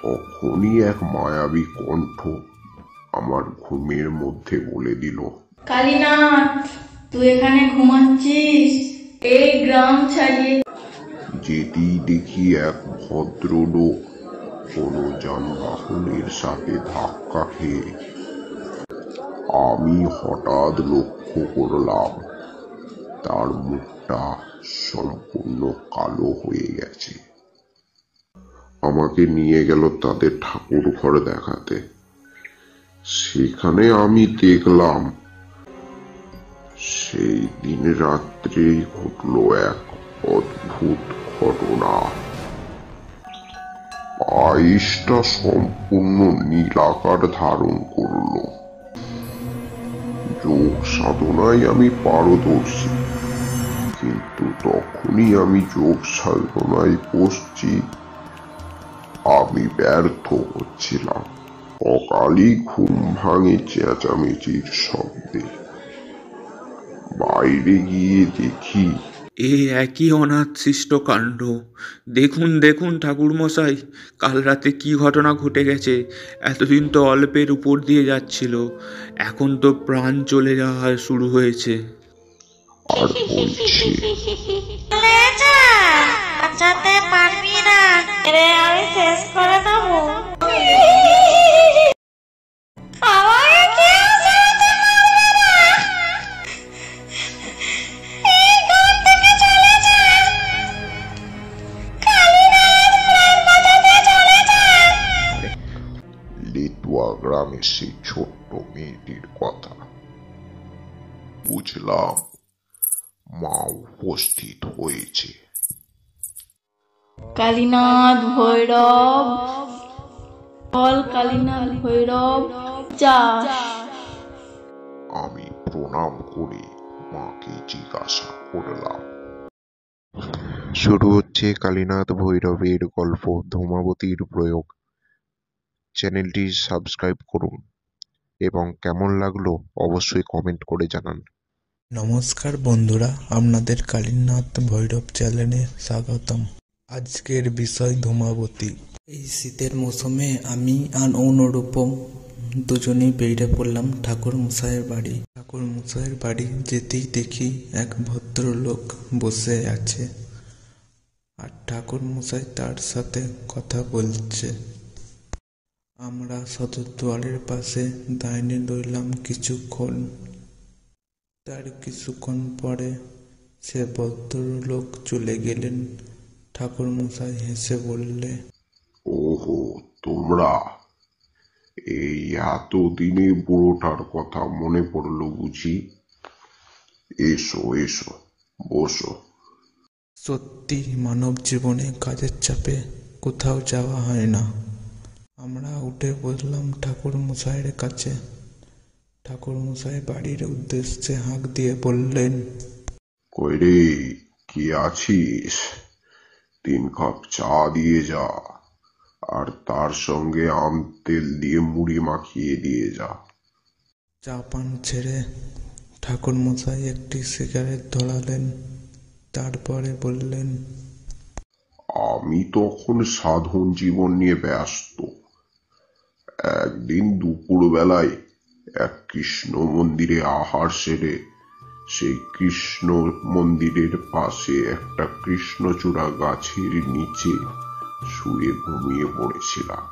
তখনই এক মায়াবী কণ্ঠ আমার ঘুমের মধ্যে বলে দিল, কালীনাথ, তুই এখানে ঘুমাচ্ছিস? এই গ্রাম ছাড়িয়ে যেতেই দেখি এক ভদ্রলোক কোনো যানবাহনের সাথে ধাক্কা খেয়ে। আমি হঠাৎ লক্ষ্য করলাম তার মুখটা সম্পূর্ণ কালো হয়ে গেছে। আমাকে নিয়ে গেল তাদের ঠাকুর ঘর দেখাতে। সেখানে আমি দেখলাম সেই দিন রাত্রেই ঘটল এক অদ্ভুত ঘটনা। পায়েসটা সম্পূর্ণ নীলাকার ধারণ করল। যোগ সাধনায় আমি পারদর্শী, কিন্তু তখনই আমি যোগ সাধনায় বসছি আমি ব্যর্থ হচ্ছিলাম। অকালই ঘুম ভাঙে চেঁচামেচির শব্দে। বাইরে গিয়ে দেখি এ একই অনাদৃষ্ট কাণ্ড। দেখুন দেখুন ঠাকুরমশাই, কাল রাতে কি ঘটনা ঘটে গেছে। এতদিন তো অল্পের উপর দিয়ে যাচ্ছিল, এখন তো প্রাণ চলে যাওয়া শুরু হয়েছে। আর বলছে, বাঁচাতে পারবি না রে, আমি শেষ করে দেবো। লেটুয়া গ্রামের সেই ছোট্ট মেয়েটির কথা। বুঝলাম মা উপস্থিত হয়েছে। কালীনাথ ভৈরব, বল কালীনাথ ভৈরব যা। আমি প্রণাম করে মাকে জিজ্ঞাসা করলাম, শুরু হচ্ছে কালীনাথ ভৈরবের গল্প ধূমাবতীর প্রয়োগ। চ্যানেলটি সাবস্ক্রাইব করুন এবং কেমন লাগলো অবশ্যই কমেন্ট করে জানান। নমস্কার বন্ধুরা, আপনাদের কালীনাথ ভৈরব চ্যানেলে স্বাগতম। আজকের বিষয় ধূমাবতী। এই শীতের মৌসুমে আমি আর অনুরূপম দুজনেই বেরিয়ে পড়লাম ঠাকুর মশাইয়ের বাড়ি। ঠাকুর মশাইয়ের বাড়ি যেতেই দেখি এক ভদ্রলোক বসে আছে আর ঠাকুর মশাই তার সাথে কথা বলছে। আমরা সদর দুয়ারের পাশে দাঁড়িয়ে রইলাম কিছুক্ষণ। তার কিছুক্ষণ পরে সে ভদ্রলোক চলে গেলেন। ঠাকুর মশাই হেসে বললে, ওহো তোমরা, এই এতদিনে বুড়োটার কথা মনে পড়লো বুঝি? এসো এসো, বসো। সত্যি মানব জীবনে কাজের চাপে কোথাও যাওয়া হয় না। আমরা উঠে বসলাম ঠাকুর মশাইয়ের কাছে। ঠাকুর মশাই বাড়ির উদ্দেশ্যে হাঁক দিয়ে বললেন, কই রে, কি আছিস? 3 কাপ চা দিয়ে যা, আর তার সঙ্গে আম তেল দিয়ে মুড়ি মাখিয়ে দিয়ে যা। চা পান ছেড়ে ঠাকুর মশাই একটি সিগারেট ধরালেন। তারপরে বললেন, আমি তখন সাধন জীবন নিয়ে ব্যস্ত। একদিন দুপুরবেলায় এক কৃষ্ণ মন্দিরে আহার সেরে সেই কৃষ্ণ মন্দিরের পাশে একটা কৃষ্ণচূড়া গাছের নিচে শুয়ে ঘুমিয়ে পড়েছিলাম।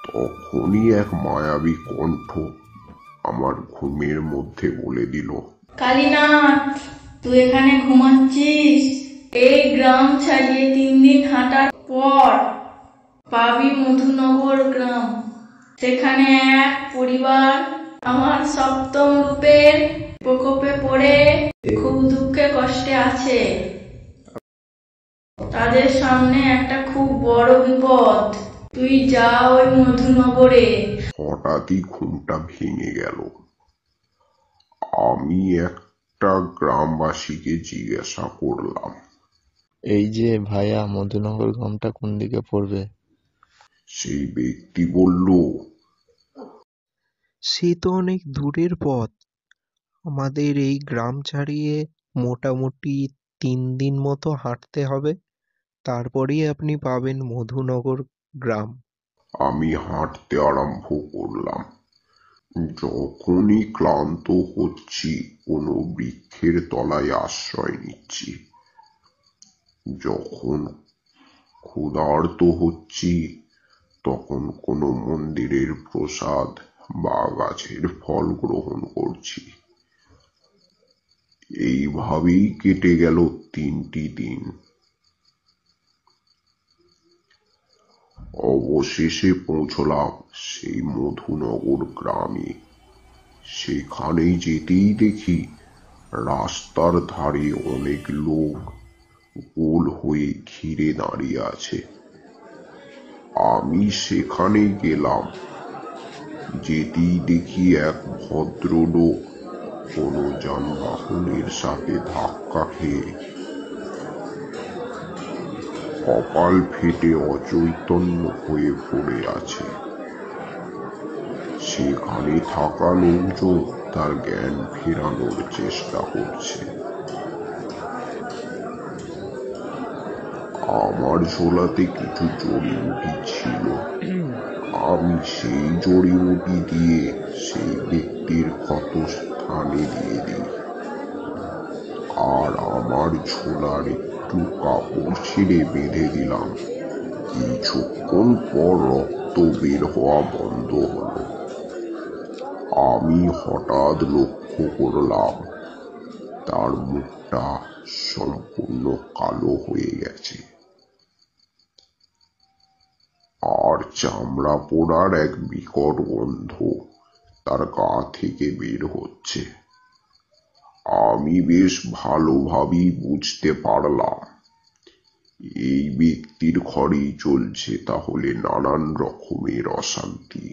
তখনই এক মায়াবী কণ্ঠ আমার ঘুমের মধ্যে বলে দিল, কালীনাথ, তুই এখানে ঘুমাচ্ছিস? এই গ্রাম ছাড়িয়ে 3 দিন হাঁটার পর পাবি মধুনগর গ্রাম। সেখানে এক পরিবার আমার সপ্তম রূপের প্রকোপে পড়ে খুব দুঃখে কষ্টে আছে। তাদের সামনে একটা খুব বড় বিপদ। তুই যা ওই মধুনগরে। হঠাৎই ঘুমটা ভেঙে গেল। আমি একটা গ্রামবাসীকে জিজ্ঞাসা করলাম, এই যে ভাইয়া, মধুনগর গ্রামটা কোন দিকে পড়বে? সেই ব্যক্তি বলল, সে তো অনেক দূরের পথ। আমাদের এই গ্রাম ছাড়িয়ে মোটামুটি 3 দিন মতো হাঁটতে হবে, তারপরেই আপনি পাবেন মধুনগর গ্রাম। আমি হাঁটতে আরম্ভ করলাম। যখনই ক্লান্ত হচ্ছি কোনো বৃক্ষের তলায় আশ্রয় নিচ্ছি, যখন ক্ষুধার্ত হচ্ছি তখন কোনো মন্দিরের প্রসাদ বা গাছের ফল গ্রহণ করছি। এইভাবেই কেটে গেল 3টি দিন। অবশেষে পৌঁছলাম সেই মধুনগর গ্রামে। সেখানেই যেতেই দেখি রাস্তার ধারে অনেক লোক গোল হয়ে ঘিরে দাঁড়িয়ে আছে। আমি সেখানে গেলাম। যেতেই দেখি এক ভদ্রলোক কোনো যানবাহনের সাথে ধাক্কা খেয়ে কপাল ফেটে অচৈতন্য হয়ে পড়ে আছে। সেখানে থাকা লোকজন তার জ্ঞান ফেরানোর চেষ্টা করছে। আমার ঝোলাতে কিছু জড়িবুটি ছিল। আমি সেই জড়িবুটি দিয়ে সেই ব্যক্তির ক্ষত স্থানে দিয়ে দিই, আর আমার ঝোলার একটু কাপড় ছিঁড়ে বেঁধে দিলাম। কিছুক্ষণ পর রক্ত বের হওয়া বন্ধ হলো। আমি হঠাৎ লক্ষ্য করলাম তার মুখটা সম্পূর্ণ কালো হয়ে গেছে, আর চামড়া পোড়ার এক বিকট গন্ধ তার গা থেকে বের হচ্ছে। আমি বেশ ভালোভাবেই বুঝতে পারলাম এই ব্যক্তির ঘরেই চলছে তাহলে নানান রকমের অশান্তি।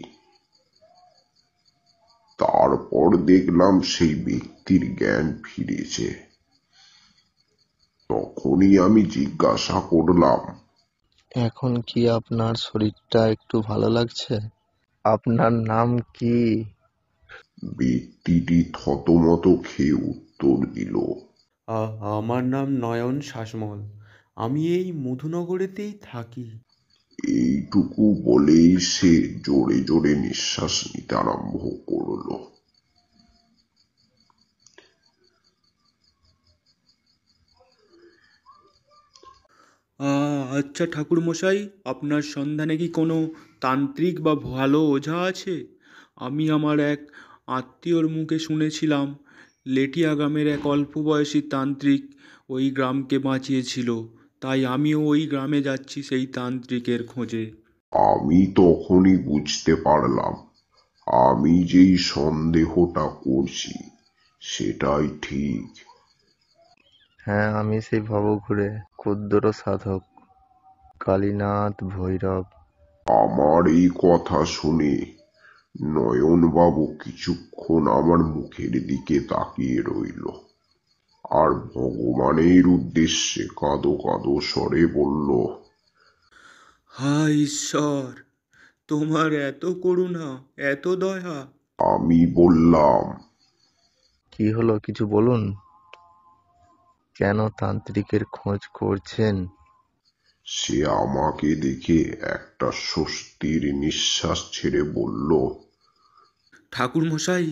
তারপর দেখলাম সেই ব্যক্তির জ্ঞান ফিরেছে। তখনই আমি জিজ্ঞাসা করলাম, এখন কি আপনার শরীরটা একটু ভালো লাগছে? আপনার নাম কি? ব্যক্তিটি থতমত খেয়ে উত্তর দিল, আমার নাম নয়ন শাসমল। আমি এই মধুনগরেতেই থাকি। এইটুকু বলেই সে জোরে জোরে নিঃশ্বাস নিতে আরম্ভ করল। আচ্ছা ঠাকুরমশাই, আপনার সন্ধানে কি কোনো তান্ত্রিক বা ভালো ওঝা আছে? আমি আমার এক আত্মীয়র মুখে শুনেছিলাম লেটিয়া গ্রামের এক অল্প বয়সী তান্ত্রিক ওই গ্রামকে বাঁচিয়েছিল, তাই আমিও ওই গ্রামে যাচ্ছি সেই তান্ত্রিকের খোঁজে। আমি তখনই বুঝতে পারলাম আমি যেই সন্দেহটা করছি সেটাই ঠিক। হ্যাঁ, আমি সেই ভবঘুরে ক্ষুদ্র সাধক কালীনাথ ভৈরব। আমার এই কথা শুনে নয়নবাবু কিছুক্ষণ আমার মুখের দিকে তাকিয়ে রইল, আর ভগবানের উদ্দেশ্যে কাঁদো কাঁদো স্বরে বলল, হায় ঈশ্বর, তোমার এত করুণা, এত দয়া! আমি বললাম, কি হলো, কিছু বলুন। কেন তান্ত্রিকের খোঁজ করছেন? সে আমাকে দেখে একটা স্বস্তির নিঃশ্বাস ছেড়ে বলল, ঠাকুরমশাই,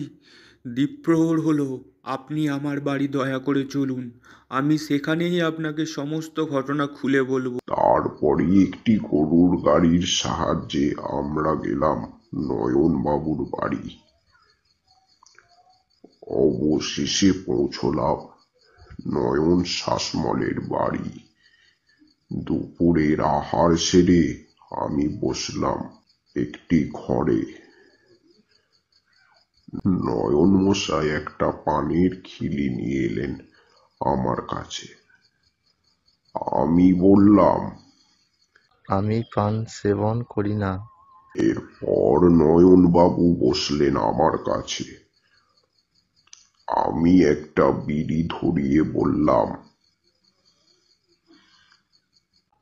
দ্বীপ্রহর হলো, আপনি আমার বাড়ি দয়া করে চলুন, আমি সেখানেই আপনাকে সমস্ত ঘটনা খুলে বলবো। তারপরে একটি গরুর গাড়ির সাহায্যে আমরা গেলাম নয়নবাবুর বাড়ি। অবশেষে পৌঁছলাম নয়ন শাসমলের বাড়ি। দুপুরের আহার সেরে আমি বসলাম একটি ঘরে। নয়ন মশাই একটা পানির খিলি নিয়ে এলেন আমার কাছে। আমি বললাম, আমি পান সেবন করি না। এরপর নয়নবাবু বসলেন আমার কাছে। আমি একটা বিড়ি ধরিয়ে বললাম,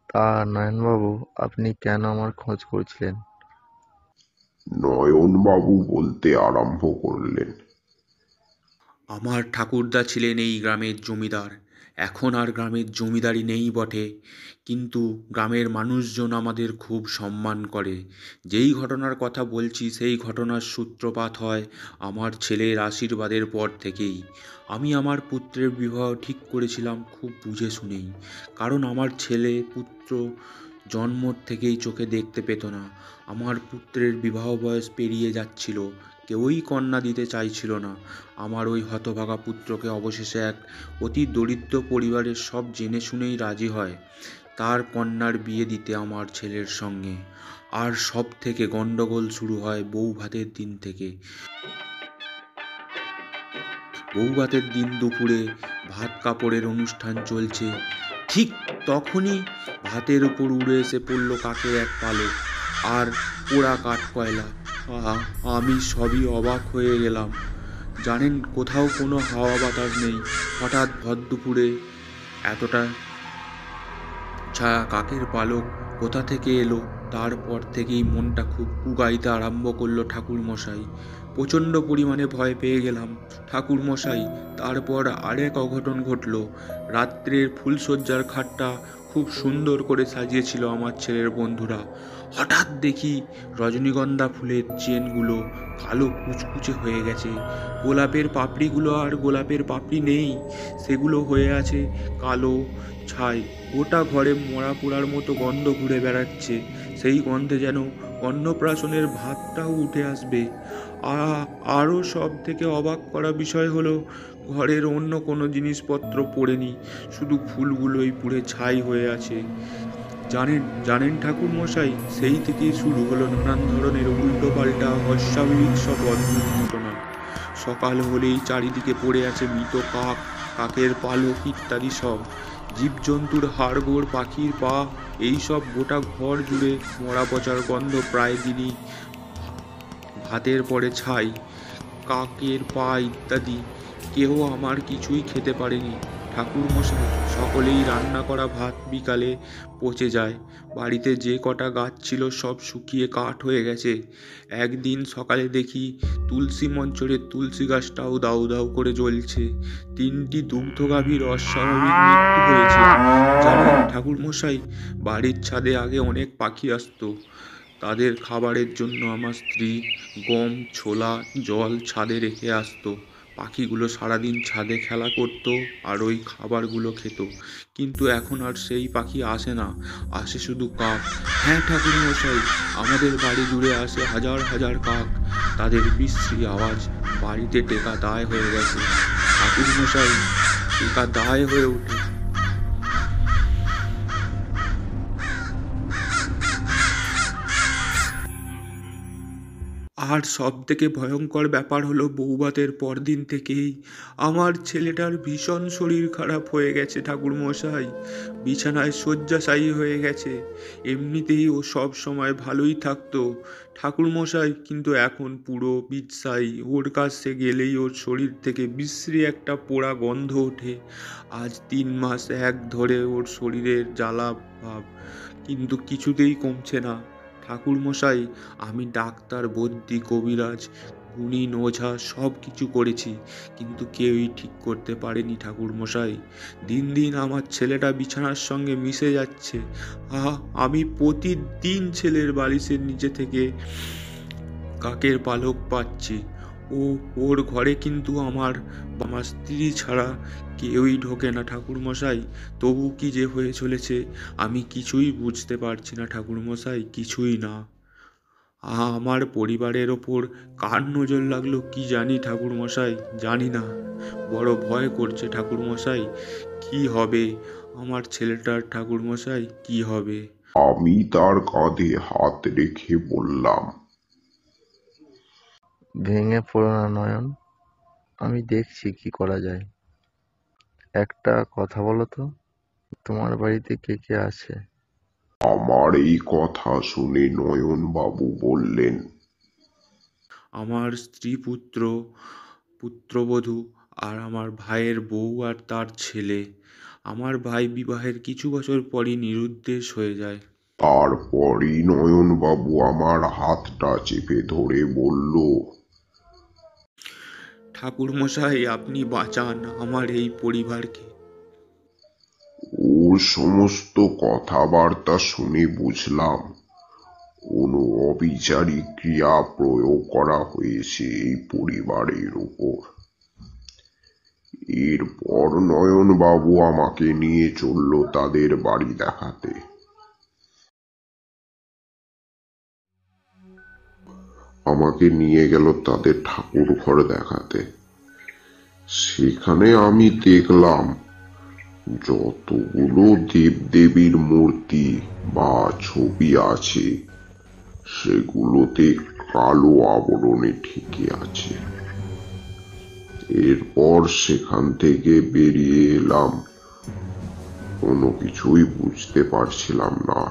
তা নয়নবাবু, আপনি কেন আমার খোঁজ করছিলেন? নয়নবাবু বলতে আরম্ভ করলেন, আমার ঠাকুরদা ছিলেন এই গ্রামের জমিদার। এখন আর গ্রামের জমিদারি নেই বটে, কিন্তু গ্রামের মানুষজন আমাদের খুব সম্মান করে। যেই ঘটনার কথা বলছি সেই ঘটনার সূত্রপাত হয় আমার ছেলের আশীর্বাদের পর থেকেই। আমি আমার পুত্রের বিবাহ ঠিক করেছিলাম খুব বুঝে শুনেই, কারণ আমার ছেলে পুত্র জন্ম থেকেই চোখে দেখতে পেত না। আমার পুত্রের বিবাহ বয়স পেরিয়ে যাচ্ছিল, কেউই কন্যা দিতে চাইছিল না। আমার ওই হতভাগা পুত্রকে অবশেষে এক অতি দরিদ্র পরিবারের সব জেনে শুনেই রাজি হয় তার কন্যার বিয়ে দিতে আমার ছেলের সঙ্গে। আর সব থেকে গন্ডগোল শুরু হয় বউ ভাতের দিন থেকে। বউ ভাতের দিন দুপুরে ভাত কাপড়ের অনুষ্ঠান চলছে, ঠিক তখনই ভাতের উপর উড়ে এসে পড়ল কাকের এক পালক আর পোড়া কাঠ কয়লা। আমি সবই অবাক হয়ে গেলাম। জানেন, কোথাও কোনো হাওয়া বাতাস নেই, হঠাৎ ভর দুপুরে এতটা ছায়া কাকের পালক কোথা থেকে এলো? তারপর থেকেই মনটা খুব কুগাইতে আরম্ভ করলো ঠাকুরমশাই। প্রচণ্ড পরিমাণে ভয় পেয়ে গেলাম ঠাকুরমশাই। তারপর আরেক অঘটন ঘটল। রাত্রের ফুলশয্যার খাটটা খুব সুন্দর করে সাজিয়েছিল আমার ছেলের বন্ধুরা। হঠাৎ দেখি রজনীগন্ধা ফুলের চেনগুলো কালো কুচকুচে হয়ে গেছে। গোলাপের পাপড়িগুলো আর গোলাপের পাপড়ি নেই, সেগুলো হয়ে আছে কালো ছাই। গোটা ঘরে মরা পোড়ার মতো গন্ধ ঘুরে বেড়াচ্ছে। সেই গন্ধে যেন অন্নপ্রাশনের ভাতটাও উঠে আসবে। আরও সব থেকে অবাক করা বিষয় হলো, ঘরের অন্য কোনো জিনিসপত্র পড়েনি, শুধু ফুলগুলোই পুড়ে ছাই হয়ে আছে। জানেন ঠাকুরমশাই, সেই থেকেই শুরু হলো নানান ধরনের উল্টো পাল্টা অস্বাভাবিক সব অদ্ভুত ঘটনা। সকাল হলেই চারিদিকে পড়ে আছে মৃত কাক, কাকের পালক ইত্যাদি সব জীবজন্তুর হাড়গোড়, পাখির পা, এইসব গোটা ঘর জুড়ে মরা পচার গন্ধ। প্রায় দিনই ভাতের পরে ছাই, কাকের পা ইত্যাদি। কেউ আমার কিছুই খেতে পারেনি ঠাকুরমশাই। সকলেই রান্না করা ভাত বিকালে পচে যায়। বাড়িতে যে কটা গাছ ছিল সব শুকিয়ে কাঠ হয়ে গেছে। একদিন সকালে দেখি তুলসী মঞ্চের তুলসী গাছটাও দাউ দাউ করে জ্বলছে। 3টি দুগ্ধগাভীর অস্বাভাবিক মৃত্যু হয়েছে। জানেন ঠাকুরমশাই, বাড়ির ছাদে আগে অনেক পাখি আসতো। তাদের খাবারের জন্য আমার স্ত্রী গম, ছোলা, জল ছাদে রেখে আসতো। পাখিগুলো সারাদিন ছাদে খেলা করত আর ওই খাবারগুলো খেত। কিন্তু এখন আর সেই পাখি আসে না, আসে শুধু কাক। হ্যাঁ ঠাকুরমশাই, আমাদের বাড়ি জুড়ে আসে হাজার হাজার কাক। তাদের বিশ্রী আওয়াজ বাড়িতে টেকা দায় হয়ে গেছে ঠাকুরমশাই, টেকা দায় হয়ে ওঠে। আর সব থেকে ভয়ঙ্কর ব্যাপার হলো বউভাতের পরদিন থেকেই আমার ছেলেটার ভীষণ শরীর খারাপ হয়ে গেছে ঠাকুরমশাই। বিছানায় শয্যাশায়ী হয়ে গেছে। এমনিতেই ও সব সময় ভালোই থাকতো ঠাকুরমশাই, কিন্তু এখন পুরো বিছাই। ওর কাছে গেলেই ওর শরীর থেকে বিশ্রী একটা পোড়া গন্ধ ওঠে। আজ 3 মাস এক ধরে ওর শরীরের জ্বালা ভাব, কিন্তু কিছুতেই কমছে না ঠাকুরমশাই। আমি ডাক্তার, বদ্যি, কবিরাজ, গুণিন, ওঝা সব কিছু করেছি, কিন্তু কেউই ঠিক করতে পারেনি ঠাকুরমশাই। দিন দিন আমার ছেলেটা বিছানার সঙ্গে মিশে যাচ্ছে। আমি প্রতিদিন ছেলের বালিশের নিচে থেকে কাকের পালক পাচ্ছি। ওর ঘরে কিন্তু আমার স্ত্রী ছাড়া কেউই ঢোকে না ঠাকুরমশাই। তবু কি যে হয়ে চলেছে আমি কিছুই বুঝতে পারছি না ঠাকুরমশাই, কিছুই না। আমার পরিবারের ওপর কার নজর লাগলো কি জানি ঠাকুরমশাই, জানি না। বড় ভয় করছে ঠাকুরমশাই। কি হবে আমার ছেলেটার ঠাকুরমশাই, কি হবে? আমি তার কাঁধে হাত রেখে বললাম, ভেঙে পড়ো না নয়ন, আমি দেখছি কি করা যায়। একটা কথা বলো তো, তোমার বাড়িতে কে কে আছে? আমার এই কথা শুনে নয়নবাবু বললেন, আমার স্ত্রী, পুত্রবধূ আর আমার ভাইয়ের বউ আর তার ছেলে। আমার ভাই বিবাহের কিছু বছর পরই নিরুদ্দেশ হয়ে যায়। তারপরই নয়নবাবু আমার হাতটা চেপে ধরে বলল, ঠাকুরমশাই, আপনি বাঁচান আমার এই পরিবারকে। ওর সমস্ত কথাবার্তা শুনে বুঝলাম কোনো অবিচারী ক্রিয়া প্রয়োগ করা হয়েছে এই পরিবারের উপর। এরপর নয়নবাবু আমাকে নিয়ে চলল তাদের বাড়ি দেখাতে। আমাকে নিয়ে গেল তাদের ঠাকুর ঘর দেখাতে। সেখানে আমি দেখলাম যতগুলো দেবদেবীর মূর্তি বা ছবি আছে সেগুলোতে কালো আবরণে ঠেকে আছে। এরপর সেখান থেকে বেরিয়ে এলাম। কোনো কিছুই বুঝতে পারছিলাম না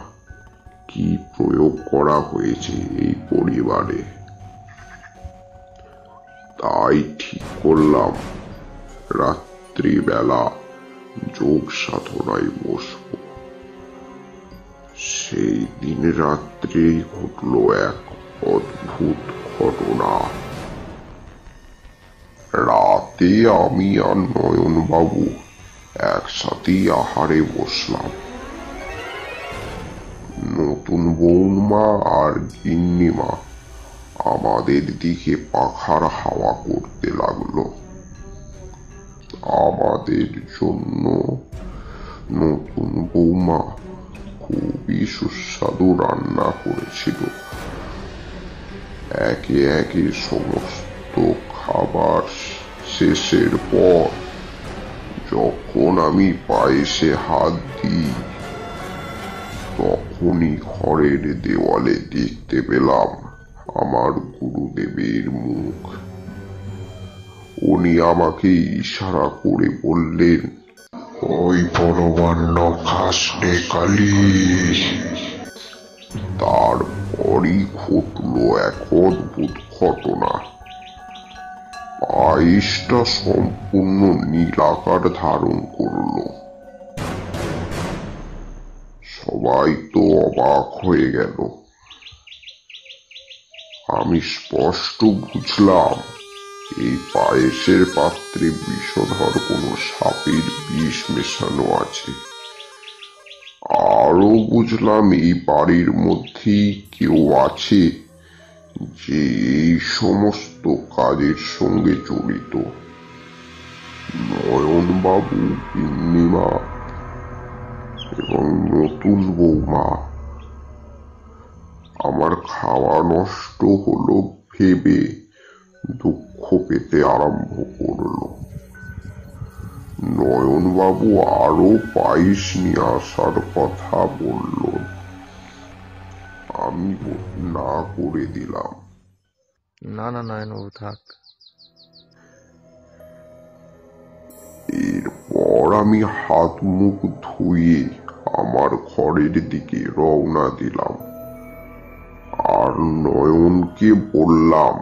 কি প্রয়োগ করা হয়েছে এই পরিবারে। তাই ঠিক করলাম রাত্রিবেলা যোগ সাধনায় বসব। সেই দিন রাত্রেই ঘটল এক অদ্ভুত ঘটনা। রাতে আমি আর নয়নবাবু একসাথেই আহারে বসলাম। নতুন বৌমা আর গিন্নিমা আমাদের দিকে পাখার হাওয়া করতে লাগলো। আমাদের জন্য নতুন বৌমা খুবই সুস্বাদু রান্না করেছিল। একে একে সমস্ত খাবার শেষের পর যখন আমি পায়েসে হাত দিই তখনই ঘরের দেওয়ালে দেখতে পেলাম আমার গুরুদেবের মুখ। উনি আমাকে ইশারা করে বললেন, ওই পরমান্ন খাসনে কালী। তারপরই ঘটল এক অদ্ভুত ঘটনা। পায়েসটা সম্পূর্ণ নীলাকার ধারণ করল। সবাই তো অবাক হয়ে গেল। আমি স্পষ্ট বুঝলাম এই পায়েসের পাত্রে বিষধর কোনো সাপের বিষ মেশানো আছে। আরো বুঝলাম এই বাড়ির মধ্যেই কেউ আছে যে এই সমস্ত কাজের সঙ্গে জড়িত। নয়নবাবু, গিন্নিমা এবং নতুন বৌমা। আমার খাওয়া নষ্ট হলো ভেবে দুঃখ পেতে আরম্ভ করল। নয়নবাবু আরো পায়েস নিয়ে আসার কথা বলল। আমি না করে দিলাম। না না নয়নবাবু থাক। এরপর আমি হাত মুখ ধুয়ে আমার ঘরের দিকে রওনা দিলাম। আর নয়নকে বললাম,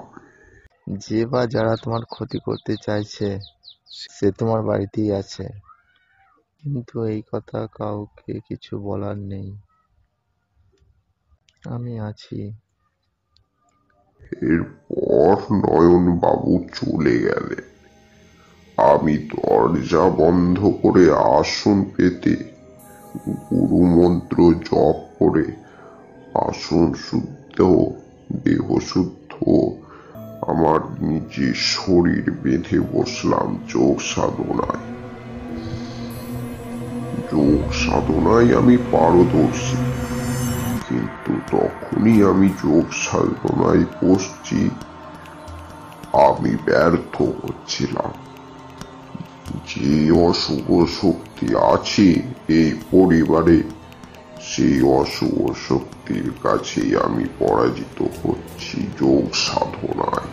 যে বা যারা তোমার ক্ষতি করতে চাইছে সে তোমার বাড়িতেই আছে, কিন্তু এই কথা কাউকে কিছু বলার নেই। আমি আছি। এরপর নয়নবাবু চলে গেলেন। আমি দরজা বন্ধ করে আসন পেতে গুরুমন্ত্র জপ করে আসন শুদ্ধ দেহ শুদ্ধ আমার নিজের শরীর বেঁধে বসলাম যোগ সাধনায়। যোগ সাধনায় আমি পারদর্শী, কিন্তু তখনই আমি যোগ সাধনায় বসছি আমি ব্যর্থ হচ্ছিলাম। যে অশুভ শক্তি আছে এই পরিবারে সেই অশুভ শক্তির কাছেই আমি পরাজিত হচ্ছি যোগ সাধনায়।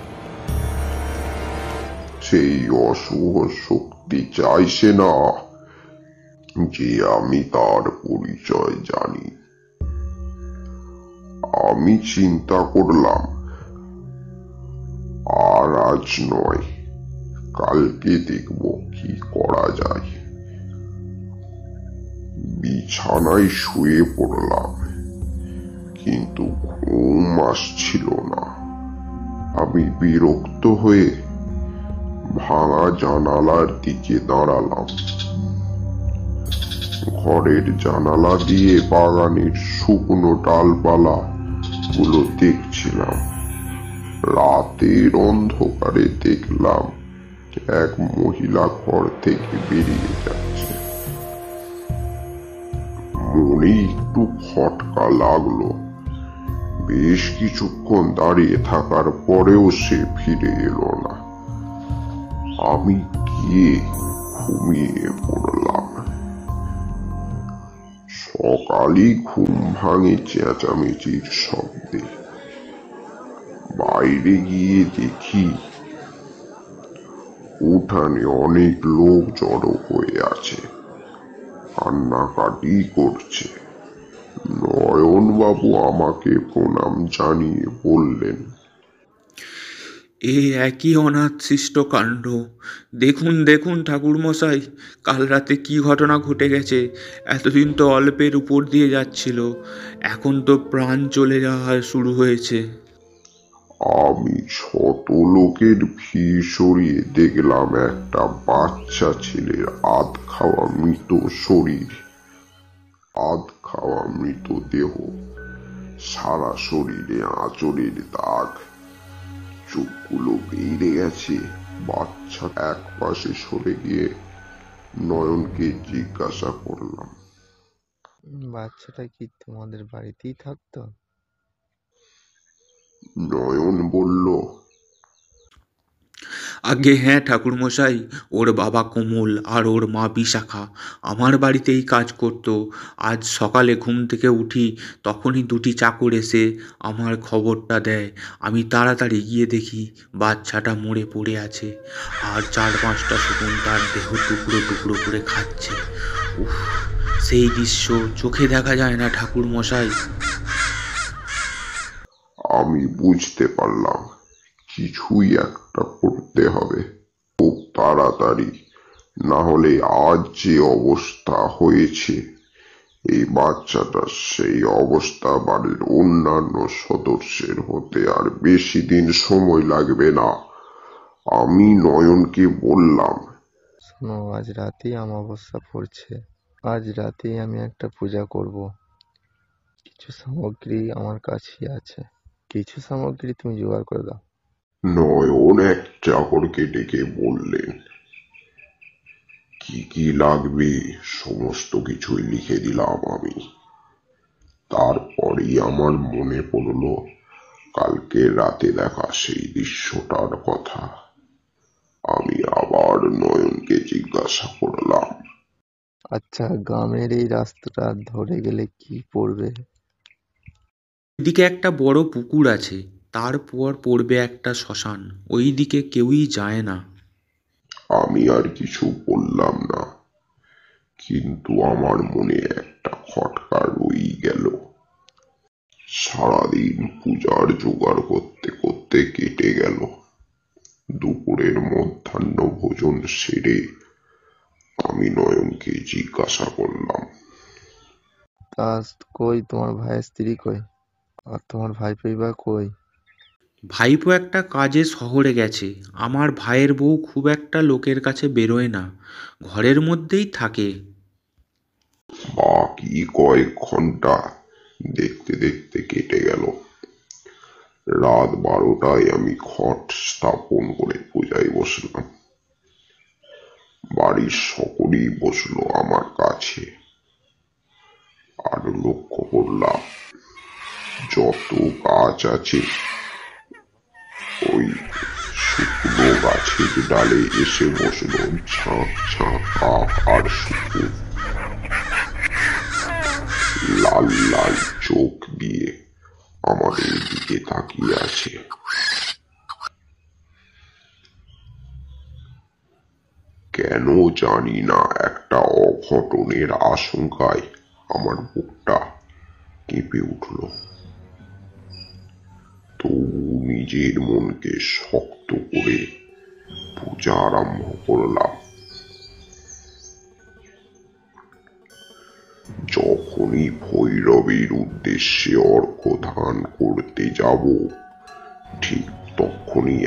সেই অশুভ শক্তি চাইছে না যে আমি তার পরিচয় জানি। আমি চিন্তা করলাম আর আজ নয়, কালকে দেখব কি করা যায়। বিছানায় শুয়ে পড়লাম, কিন্তু ঘুম আসছিল না। আমি বিরক্ত হয়ে ভাঙা জানালার দিকে দাঁড়ালাম। ঘরের জানালা দিয়ে বাগানের শুকনো ডালপালা গুলো দেখছিলাম। রাতের অন্ধকারে দেখলাম এক মহিলা ঘর থেকে বেরিয়ে যাচ্ছে। মনে একটু খটকা লাগলো। বেশ কিছুক্ষণ দাঁড়িয়ে থাকার পরেও সে ফিরে এলো না। আমি গিয়ে ঘুমিয়ে পড়লাম। সকালে ঘুম ভাঙে চেঁচামেচির শব্দে। বাইরে গিয়ে দেখি উঠানে অনেক লোক জড়ো হয়ে আছে, কান্নাকাটি করছে। নয়নবাবু আমাকে প্রণাম জানিয়ে বললেন, এ একই অনাদৃষ্ট কাণ্ড। দেখুন দেখুন ঠাকুরমশাই, কাল রাতে কি ঘটনা ঘটে গেছে। এতদিন তো অল্পের উপর দিয়ে যাচ্ছিল, এখন তো প্রাণ চলে যাওয়া শুরু হয়েছে। আমি শত লোকের ভিড় সরিয়ে দেখলাম একটা বাচ্চা ছেলের আধ খাওয়া মৃত শরীর, আধ খাওয়া মৃতদেহ, সারা শরীরে আঁচড়ের দাগ, চোখগুলো বেড়ে গেছে। বাচ্চা এক পাশে সরে গিয়ে নয়নকে জিজ্ঞাসা করলাম, বাচ্চাটা কি তোমাদের বাড়িতেই থাকতো? নয়ন বলল, আগে হ্যাঁ ঠাকুরমশাই, ওর বাবা কমল আর ওর মা বিশাখা আমার বাড়িতেই কাজ করতো। আজ সকালে ঘুম থেকে উঠি, তখনই দুটি চাকর এসে আমার খবরটা দেয়। আমি তাড়াতাড়ি গিয়ে দেখি বাচ্চাটা মরে পড়ে আছে, আর 4-5টা শকুন তার দেহ টুকরো টুকরো করে খাচ্ছে। উফ, সেই দৃশ্য চোখে দেখা যায় না ঠাকুরমশাই। আমি বুঝতে পারলাম কিছুই একটা করতে হবে খুব তাড়াতাড়ি, না হলে আজ যে অবস্থা হয়েছে এই বাচ্চাটার সেই অবস্থা বাড়ির অন্যান্য সদস্যের হতে আর বেশি দিন সময় লাগবে না। আমি নয়নকে বললাম, শোনো, আজ রাতেই অমাবস্যা পড়ছে। আজ রাতেই আমি একটা পূজা করব। কিছু সামগ্রী আমার কাছেই আছে, কিছু সামগ্রী তুমি জোগাড় করে দাও। নয়ন এক চাকরকে ডেকে বললেন, কি কি লাগবে সমস্ত কিছুই লিখে দিলাম আমি। তারপরেই আমার মনে পড়ল কালকে রাতে দেখা সেই দৃশ্যটার কথা। আমি আবার নয়নকে জিজ্ঞাসা করলাম, আচ্ছা, গ্রামের এই রাস্তাটা ধরে গেলে কি পড়বে? এদিকে একটা বড় পুকুর আছে, তারপর পড়বে একটা শ্মশান। ওই দিকে কেউই যায় না। আমি আর কিছু বললাম না, কিন্তু আমার মনে একটা খটকা রই গেল। সারাদিন পূজার জোগাড় করতে করতে কেটে গেল। দুপুরের মধ্যাহ্ন ভোজন সেরে আমি নয়নকে জিজ্ঞাসা করলাম, তা কই তোমার ভাইয়ের স্ত্রী কই? আর তোমার ভাইপোই বা কই? ভাইপো একটা কাজে শহরে গেছে। আমার ভাইয়ের বউ খুব একটা লোকের কাছে বেরোয় না, ঘরের মধ্যেই থাকে। বাকি কয়েক ঘন্টা দেখতে দেখতে কেটে গেল। রাত 12টায় আমি ঘট স্থাপন করে পূজায় বসলাম। বাড়ির সকলেই বসলো আমার কাছে। আর লক্ষ্য করলাম যত গাছ আছে ওই শুকনো গাছের ডালে এসে বসলো ঝাঁক ঝাঁক কাক আর শুকুর। লাল লাল চোখ দিয়ে আমাদের দিকে তাকিয়ে আছে। কেন জানি না একটা অঘটনের আশঙ্কায় আমার বুকটা কেঁপে উঠল। তবু নিজের মনকে শক্ত করে পূজা আরম্ভ করলাম। যখনই ভৈরবের উদ্দেশ্যে অর্ঘ্য দান করতে যাব, ঠিক তখনই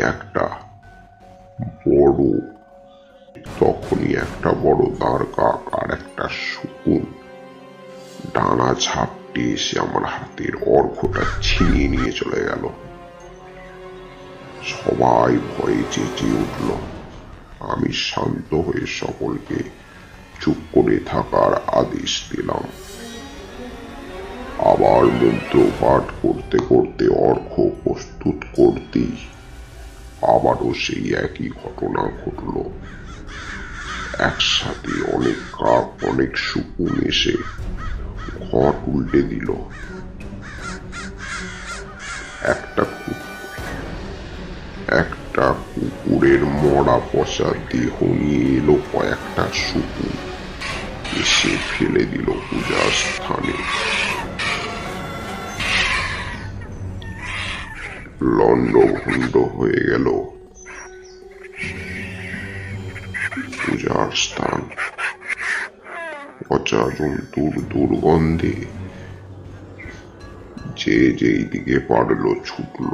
একটা বড় দাঁড় কাক আর একটা শকুন ডানা ঝাপটে এসে আমার হাতের অর্ঘ্যটা ছিনিয়ে নিয়ে চলে গেল। সবাই ভয়ে চেঁচিয়ে উঠল। আমি শান্ত হয়ে সকলকে চুপ করে থাকার আদেশ দিলাম। আবার মন্ত্র পাঠ করতে করতে অর্ঘ্য প্রস্তুত করতেই আবারও সেই একই ঘটনা ঘটল। একসাথে অনেক কাক, অনেক শকুন এসে ঘট উল্টে দিল। একটা কুকুরের মরা পচা দেহ নিয়ে এলো কয়েকটা শকুন, এসে ফেলে দিল পূজার স্থানে। লন্ডভন্ড হয়ে গেল পূজার স্থান। পচা জন্তুর দুর্গন্ধে যে যেই দিকে পারল ছুটল।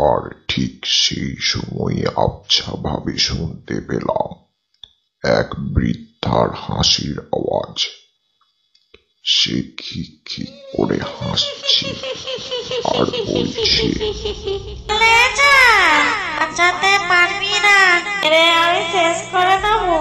আর ঠিক সেই সময় আবছা ভাবে শুনতে পেলাম এক বৃদ্ধার হাসির আওয়াজ। সে খিক খিক করে হাসছে আর বলছে, বাঁচাতে পারবি না, এরে আমি শেষ করে দেবো।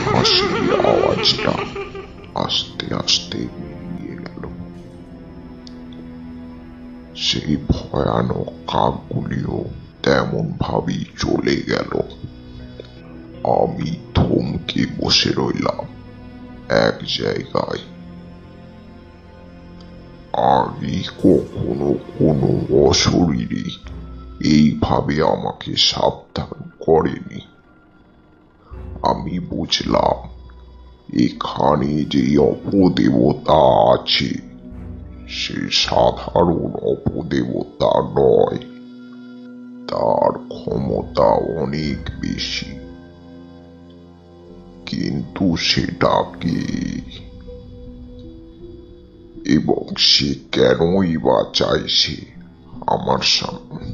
হাসির আওয়াজটা আস্তে আস্তে মিলিয়ে গেল। সেই ভয়ানক কাকগুলিও তেমন ভাবেই চলে গেল। আমি থমকে বসে রইলাম এক জায়গায়। আগে কখনো কোনো অশরীরী এইভাবে আমাকে সাবধান করেনি। আমি বুঝলাম এখানে যে অপদেবতা আছে সে সাধারণ অপদেবতা নয়, তার ক্ষমতা অনেক বেশি। কিন্তু সেটা কি, এবং সে কেনই বা চাইছে আমার সামনে?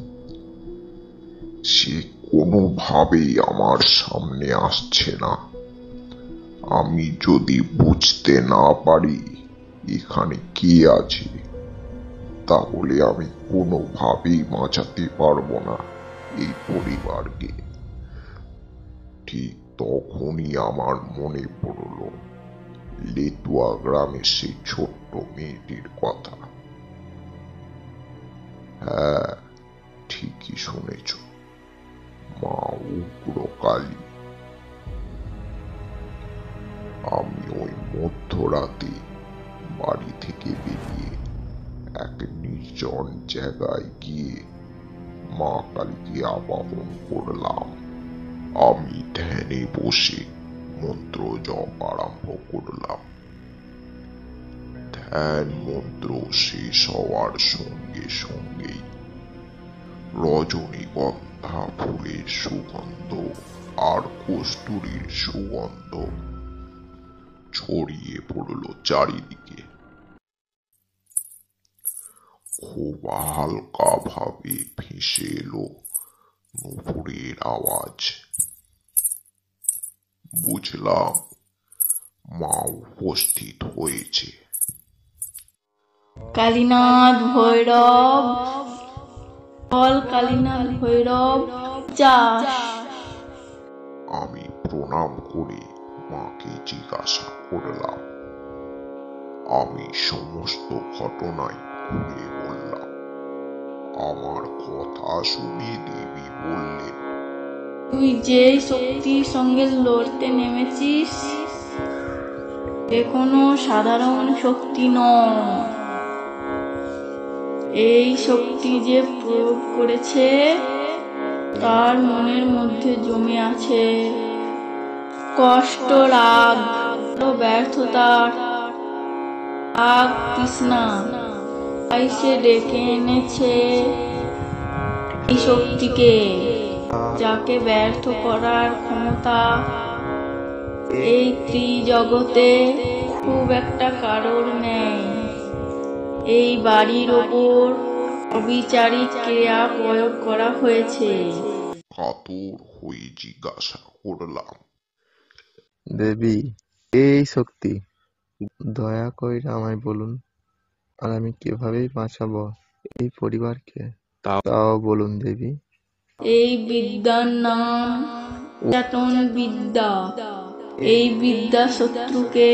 সে কোনোভাবেই আমার সামনে আসছে না। আমি যদি বুঝতে না পারি এখানে কে আছে, তাহলে আমি কোনোভাবেই বাঁচাতে পারবো না এই পরিবারকে। ঠিক তখনই আমার মনে পড়ল লেতুয়া গ্রামের সেই ছোট্ট মেয়েটির কথা। হ্যাঁ, ঠিকই শুনেছ, মা উগ্র কালী। আমি ওই মধ্যরাতে বাড়ি থেকে বেরিয়ে এক নির্জন জায়গায় গিয়ে মা কালীকে আবাহন করলাম। আমি ধ্যানে বসে মন্ত্র জপ আরম্ভ করলাম। ধ্যান মন্ত্র শেষ হওয়ার সঙ্গে সঙ্গেই রজনীগন্ধা ফুলের সুগন্ধ আর কস্তুরীর সুগন্ধ ছড়িয়ে পড়ল চারিদিকে। খুব হালকা ভাবে ভেসে এলো নুপুরের আওয়াজ। বুঝলাম মা উপস্থিত হয়েছে। কালীনাথ ভৈরব, বল কালীনাথ ভৈরব যা। আমি প্রণাম করে মাকে জিজ্ঞাসা করলাম। আমি সমস্ত ঘটনাই খুলে বললাম। আমার কথা শুনে দেবী বললেন, তুই যেই শক্তির সঙ্গে লড়তে নেমেছিস এ কোনো সাধারণ শক্তি নয়। এই শক্তি যে প্রয়োগ করেছে তার মনের মধ্যে জমে আছে কষ্ট, রাগ, ব্যর্থতার রাগ, তৃষ্ণা। তাই সে ডেকে এনেছে এই শক্তিকে। যাকে ব্যর্থ করার ক্ষমতা এই ত্রিজগতে খুব একটা কারোর নেই। এই বাড়ির ওপর অবিচারিক ক্রিয়া প্রয়োগ করা হয়েছে। কাতর হয়ে জিজ্ঞাসা করলাম, দেবী, এই শক্তি, দয়া কইরা আমায় বলুন, আর আমি কিভাবেই বাঁচাবো এই পরিবারকে, তাও বলুন দেবী। এই বিদ্যার নাম উচ্চাটন বিদ্যা। এই বিদ্যা শত্রুকে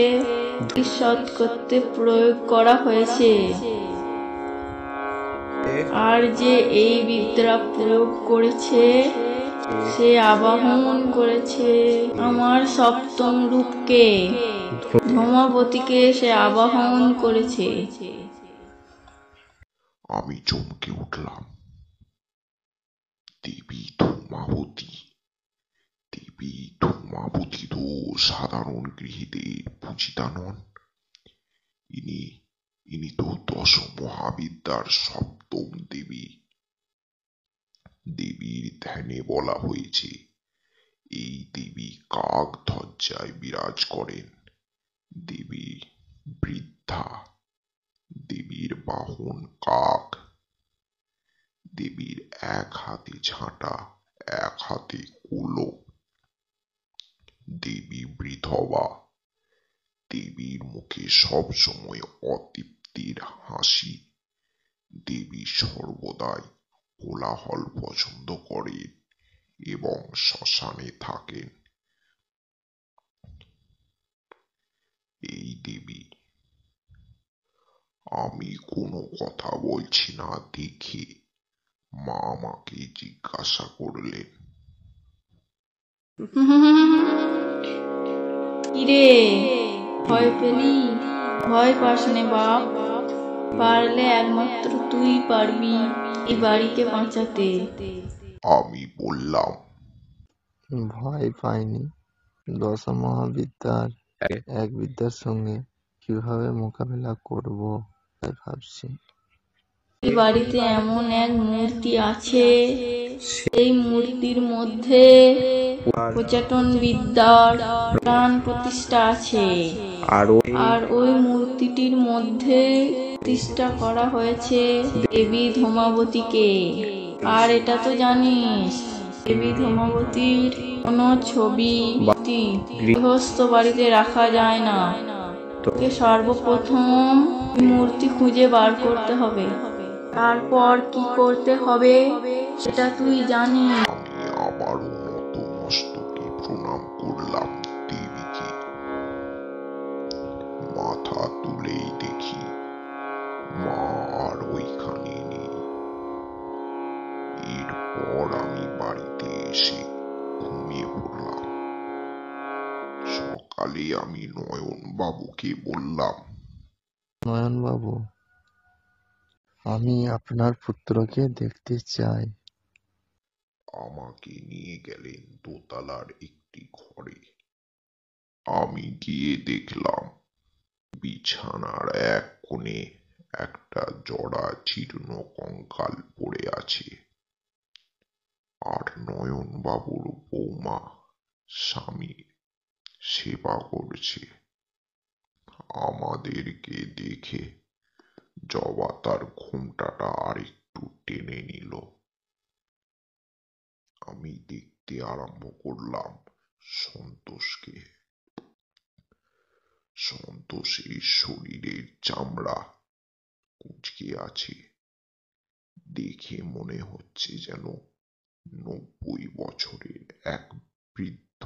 ধূলিসাৎ করতে প্রয়োগ করা হয়েছে। আর যে এই বিদ্যা প্রয়োগ করেছে সে আবাহন করেছে আমার সপ্তম রূপকে, ধূমাবতীকে সে আবাহন করেছে। আমি চমকে উঠলাম। দেবী ধূমাবতী? দেবী ধূমাবতী তো সাধারণ গৃহীদের পূজিতা নন। ইনি তো দশ মহাবিদ্যার সপ্তম দেবী। দেবীর ধ্যানে বলা হয়েছে এই দেবী কাক ধ্বজায় বিরাজ করেন। দেবী বৃদ্ধা, দেবীর বাহন কাক, দেবীর এক হাতে ঝাঁটা, এক হাতে কুলো। দেবী বিধবা, দেবীর মুখে সবসময় অতৃপ্তির হাসি। দেবী সর্বদাই কোলাহল পছন্দ করেন এবং শ্মশানে থাকেন। এই দেবী। আমি কোনো কথা বলছি না দেখে মা আমাকে জিজ্ঞাসা করলেন, কিরে, ভয় পেলি? ভয় পাস নে বাপ, পারলে একমাত্র তুই পারবি এই বাড়িকে বাঁচাতে। আমি বললাম, ভয় পাইনি, দশ মহাবিদ্যার এক বিদ্যার সঙ্গে কিভাবে মোকাবেলা করব তাই ভাবছি। এই বাড়িতে এমন এক মূর্তি আছে, সেই মূর্তির মধ্যে উচ্চাটন বিদ্যার প্রাণ প্রতিষ্ঠা আছে। আর ওই মূর্তিটির মধ্যে প্রতিষ্ঠা করা হয়েছে দেবী ধূমাবতীকে। আর এটা তো জানিস, দেবী ধূমাবতীর কোনো ছবি গৃহস্থ বাড়িতে রাখা যায় না। তোকে সর্বপ্রথম মূর্তি খুঁজে বার করতে হবে, তারপর কি করতে হবে সেটা তুই জানিস। আমি আবারও নতমস্তকে প্রণাম করলাম দেবীকে। মাথা তুলেই দেখি মা আর ওইখানে নেই। এরপর আমি বাড়িতে এসে ঘুমিয়ে পড়লাম। সকালে আমি নয়ন বাবুকে বললাম, নয়ন বাবু, আমি আপনার পুত্রকে দেখতে চাই। আমাকে নিয়ে গেলেন দোতলার একটি ঘরে। আমি গিয়ে দেখলাম বিছানার এক কোণে একটা জড়া জীর্ণ কঙ্কাল পড়ে আছে, আর নয়ন বাবুর বৌমা স্বামীর সেবা করছে। আমাদেরকে দেখে জবা তার ঘোমটাটা আরেকটু টেনে নিল। আমি দেখতে আরম্ভ করলাম সন্তোষকে। সন্তোষের শরীরের চামড়া কুঁচকে আছে, দেখে মনে হচ্ছে যেন 90 বছরের এক বৃদ্ধ।